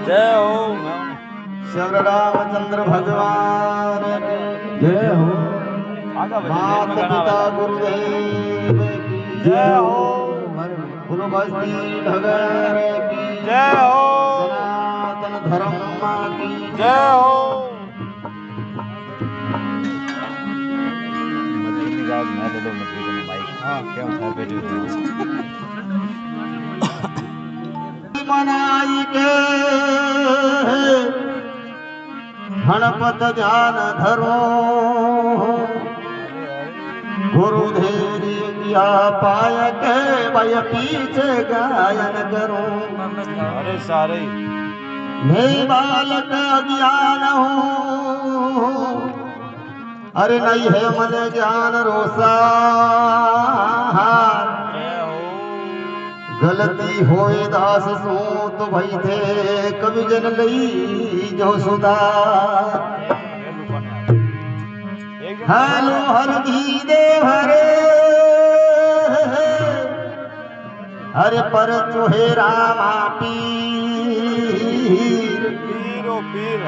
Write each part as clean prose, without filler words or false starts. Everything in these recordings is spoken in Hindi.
जय हो श्री रामचंद्र भगवान जय हो माता पिता गुरुदेव की जय हो गुरु बस्ती नगर की जय हो सनातन धर्म की जय हो मनाई के गणपत ध्यान धरो गुरुदेव किया पाय के भय पीछे गायन करो। अरे सारे मैं बालक अज्ञान हूँ अरे नहीं है मन ज्ञान रोसा गलती होए दास सो तो भई थे कवि जन लई जो सुधार। हेलो हर जी देव हरे हरे पर चोहे रामा पीर पीरो पीर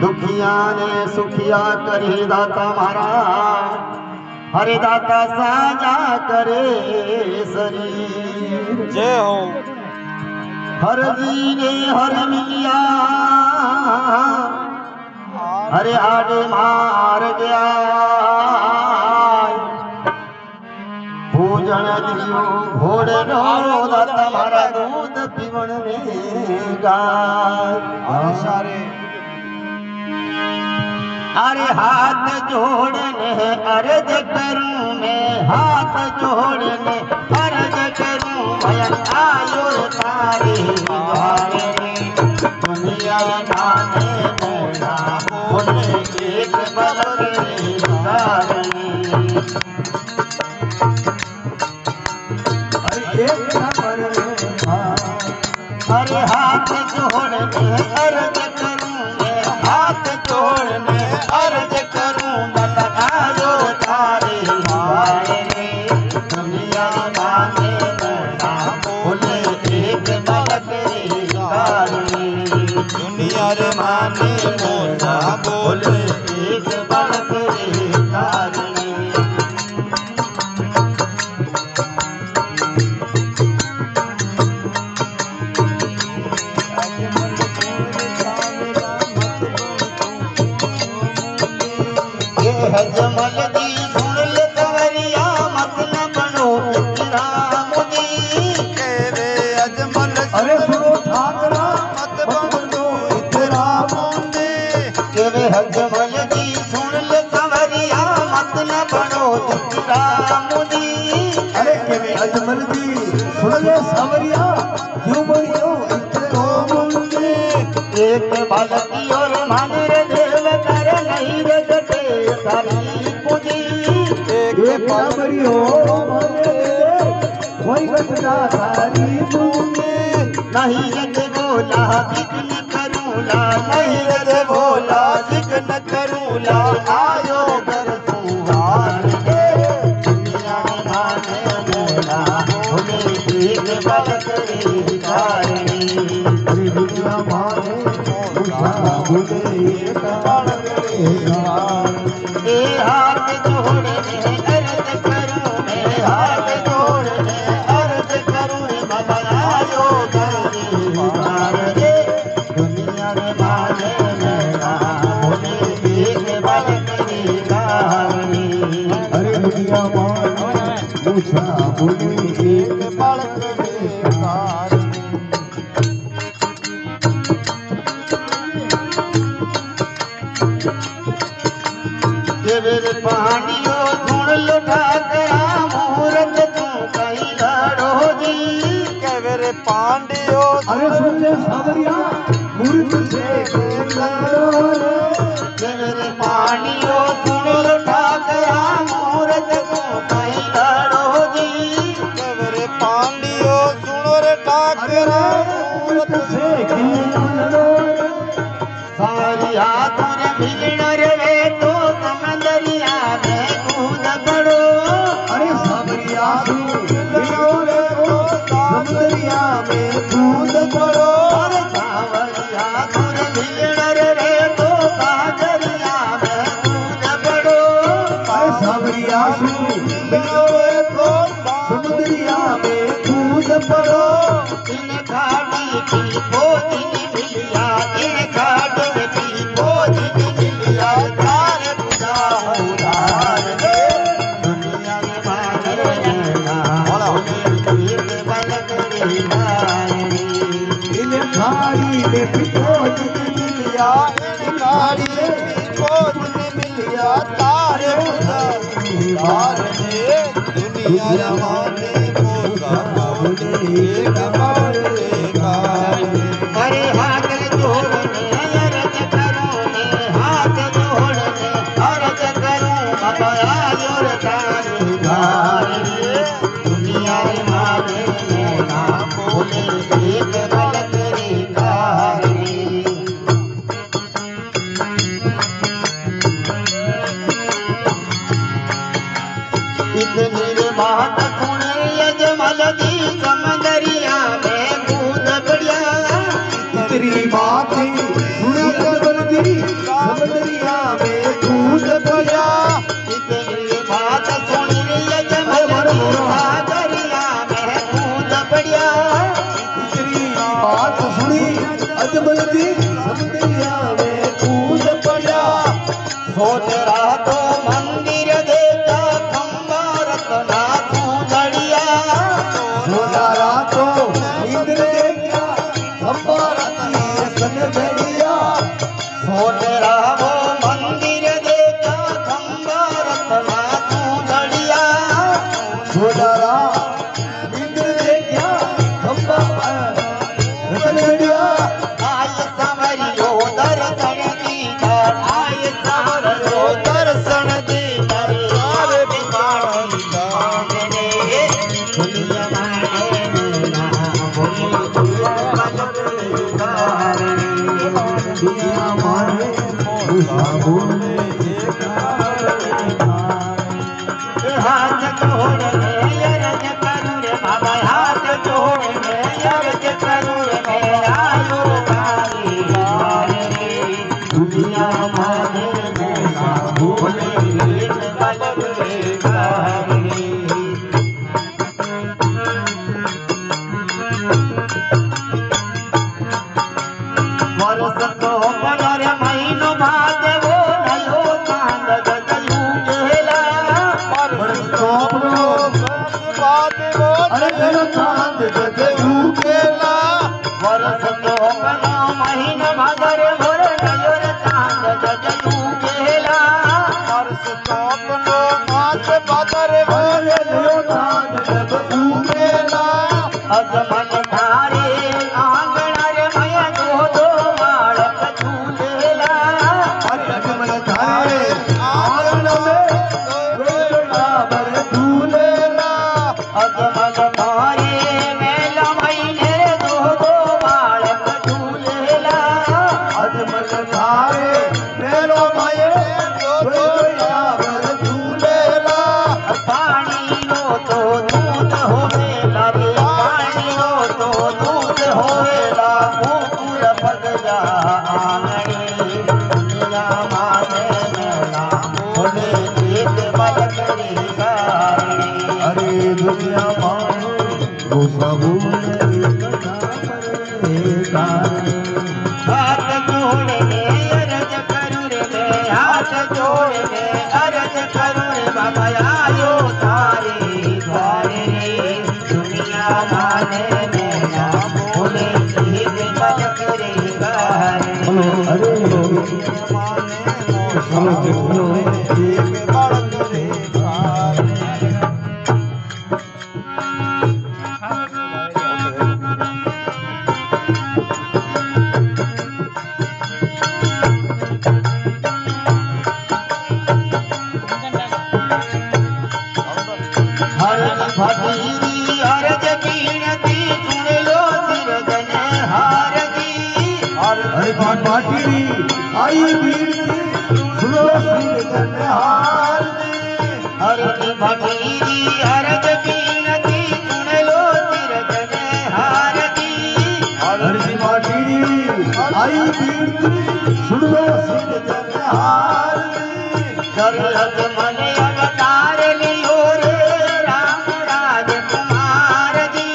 दुखिया ने सुखिया करे दाता मारा हरे दाता साजा करे शरीर। जय हो हर जी ने हर मिलिया हरे आडे मार गया पूजन दियो घोड़े नो दाता मारा दूध पीवण में गाय। अरे सारे अरे हाथ जोड़ने अर्ज करूं मैं हाथ जोड़ने अर्ज करूं मैं आयो तारे दुनिया माने मोला बोले एक बलरे अरे हाथ जोड़ने अर्ज करूं मैं हाथ जोड़ने अर्ज करूं बतायो तारे दुनिया माने मोला बोले एक बलरे दुनिया रे माने मोला बोले एक बलरे जमल दी सुन ले तवरिया मत न बनो राम जी तेरे अजमल अरे सुनो ठाकरा मत बनो राम जी के वे जमल दी सुन ले तवरिया मत न बनो राम जी। अरे के वे अजमल दी सुन ले सवरिया क्यों बनियो राम जी। एक बालकी और मानर देव कर नहीं रगटे सारी पूजी एक बाबरियो कोई बचना सारी पूजी नहीं यदि बोला जिक्र करूला नहीं यदि बोला जिक्र करूला आयो कर सुहान दे दुनिया माने मोला बोले एक बलकरी कारी दुनिया माने मोला बोले एक बलकरी कारी। ए हाथ जोड़ने अर्ज करूं मैं हाथ जोड़ने अर्ज करूं बतायो करे दुनिया में माने मेरा बोले एक बलकरी कारी। अरे दुनिया माने पूछा बोले एक बलकरी कारी। देवर पानियो सुन लो ठाकरा मुहूर्त तू कहीं लड़ो जी केवर पांडियो अरे सुन ले सावरिया मुहूर्त से लड़ो देवर पानियो सुन लो ठाकरा मुहूर्त तू कहीं लड़ो जी केवर पांडियो सुनो रे ठाकरा मुहूर्त से लड़ो सावरिया तुर मिलण रे तो समंदरिया में कूद पड़ो। अरे सावरिया तू मिलण रे तो समंदरिया में कूद पड़ो। खाड़ी की भोजन मिलिया इन खाड़ी की भोजन मिलिया तारे पूजा उधार दे दुनिया में माने ना बोले तीर बलक रे नारी इन खाड़ी में भोजन मिलिया इन खाड़ी में भोजन मिलिया तारे पूजा उधार दे दुनिया माने मोसा बोले एक बार लेगा। अरे हाथ जोड़ने अर्ज करो ने हाथ जोड़ने अर्ज करो बाबा आयोर तारी धारी दुनिया माने ना बोले एक गलत रे कारी इतनी रे बात सुने यजमल दी समंदरिया में कूद पड़िया तेरी बात सुने यजमल दी समंदरिया में कूद पड़िया इतनी बात सुने यजमल दी समंदरिया में कूद पड़िया तेरी बात सुनी यजमल दी समंदरिया में कूद पड़िया सोच रहा तो मंदिर देखा खंबा रत्ना तू जड़िया सोनारा तो इंद्र देखा खंबा रत्नी सन जड़िया सोच रहा वो मंदिर देखा खंबा रत्ना तू जड़िया सोनारा इंद्र देखा खंबा रत्न जड़िया आय समरियो दर्शन दीदा आय समरियो दर्शन दीदा आवे बिगाड़ी दामने दुनिया माने ना बोले दुनिया माने मोसा बोले एक हाथ जोड़ने अर्ज करूं रे बाबा हाथ जोड़ने अर्ज करूं रे मेरा आयो तारी रे दुनिया माने मोसा बोले एक गलत रे कारी वर्ष तो पनर महीनो भाद वो नयो चांद गजलू गेला वर्ष तो बात वो अरे नयो चांद गजलू गेला वर्ष तो पनो महीनो भादर भोर नयो चांद गजलू गेला वर्ष चौपनो मास बादर भरे नयो चांद गजलू गेला अजमल धारे आंगण रे मया दो बालक झूलेला अजमल धारे आंगण में बर झूलेला अजमल धारे मेला महीने दो बालक झूलेला अजमल धारे मेलो मये दो बर झूलेला पानी लो तो दूध होवेला रे पानी लो तो दूध होवेला कुकुर पगला आंगणे दुनिया माने ना बोले एक बालक रे कारी अरे दुनिया माने मोसा बोले एक कारी हाथ जोड़ने अर्ज करूं रे मैं हाथ जोड़ने अर्ज करूं रे बाबा आयो तारे द्वारे रे दुनिया माने ना बोले एक बालक रे कारी अरे माने मोसा बोले एक बालक रे कारी। हरज भटीरी अर्ज बीनती सुन लो सिरजन हारजी अरे भटीरी आई बीनती सुनो सिरजन हारजी हरज भटीरी अर्ज बीनती सुन लो सिरजन हारजी हरज भटीरी आई बीनती सुनो सिरजन हारजी दरलत मन अवतार लियो रे राम राजकुमार जी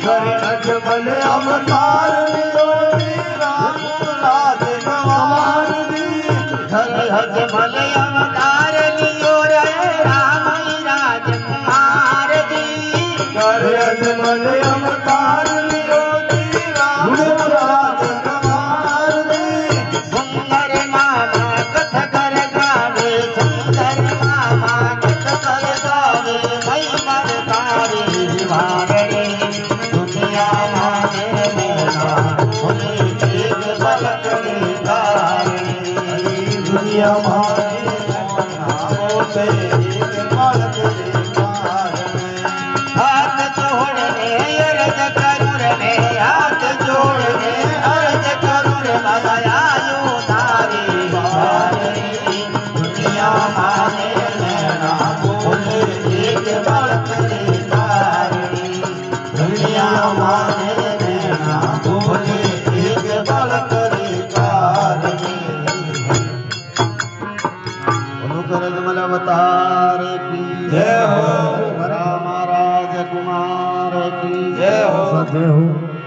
कर अजमल અવતાર લીધો રામ લાજ ગવાર દી ઘર અજમલ અવતાર લિયો રે રામ રાજકુમાર જી ઘર અજમલ અવતાર લીધો રામ લાજ ગવાર દી સુંદર મામા કથકર ગાવે સુંદર મામા કથકર ગાવે મહિમર તારી વારણે દુનિયા માને મેલા ભૂલે એક બલકની કારણે દુનિયા માને નામો છે એક બાળક હાથ જોડને અરજ કરું રે હાથ જોડને અરજ કરું રે મગાયો તારી વારણી દુનિયા માને મેલા ભૂલે એક બલકની કારણે દુનિયા માને મેલા ભૂલે એક બલકની કારણે અજમલ અવતાર કી જય હો રામ રાજકુમાર કી જય હો જય હો